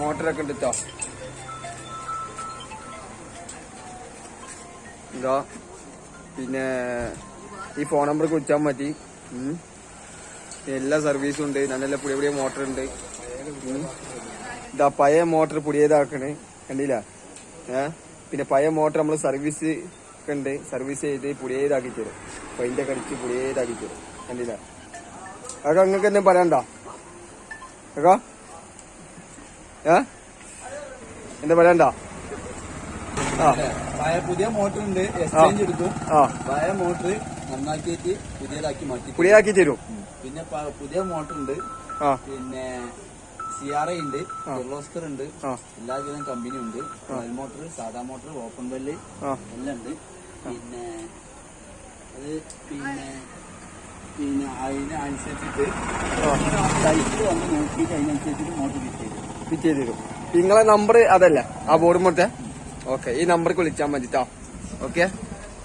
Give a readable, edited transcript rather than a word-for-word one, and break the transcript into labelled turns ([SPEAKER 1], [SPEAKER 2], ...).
[SPEAKER 1] മോട്ടറൊക്കെ ഉണ്ട് കേട്ടോ. എന്താ പിന്നെ ഈ ഫോൺ നമ്പർക്ക് വിളിച്ചാൽ മതി. എല്ലാ സർവീസും ഉണ്ട്. നല്ല പുതിയ പുതിയ മോട്ടർ ഉണ്ട്. ഇതാ പഴയ മോട്ടർ പുതിയതാക്കണേ കണ്ടില്ല. പിന്നെ പഴയ മോട്ടർ നമ്മൾ സർവീസ് ഒക്കെ ഉണ്ട്. സർവീസ് ചെയ്ത് പുതിയതാക്കി തരും. പെയിന്റ് ഒക്കെ അടിച്ച് പുതിയതാക്കി തരും കണ്ടില്ല. അതൊക്കെ നിങ്ങൾക്ക് എന്നെ പറയണ്ടോ കേട്ടോ? എന്താ പറയണ്ടോ?
[SPEAKER 2] പുതിയ മോട്ടർ ഉണ്ട്, എക്സ്ചേഞ്ച് എടുക്കും. പഴയ മോട്ടർ നന്നാക്കിയിട്ട്
[SPEAKER 1] പുതിയതാക്കി തരും.
[SPEAKER 2] പിന്നെ പുതിയ മോട്ടർ ഉണ്ട്, പിന്നെ CRI ഉണ്ട്, കിർലോസ്കർ ഉണ്ട്, എല്ലാവിധം കമ്പനി ഉണ്ട്. ഓയിൽ മോട്ടർ, സാധാ മോട്ടർ, ഓപ്പൺ വെല്ല് എല്ലാം ഉണ്ട്. പിന്നെ അത് പിന്നെ അതിനനുസരിച്ചിട്ട് സൈറ്റിൽ വന്ന് നോക്കിയിട്ട് അതിനനുസരിച്ചിട്ട് മോട്ടർ ഫിറ്റ് ചെയ്ത്
[SPEAKER 1] തരും. നിങ്ങളെ നമ്പർ അതല്ല ആ ബോർഡ് മൊത്തം. ഓക്കെ, ഈ നമ്പർക്ക് വിളിച്ചാൽ മതി കേട്ടോ. ഓക്കെ.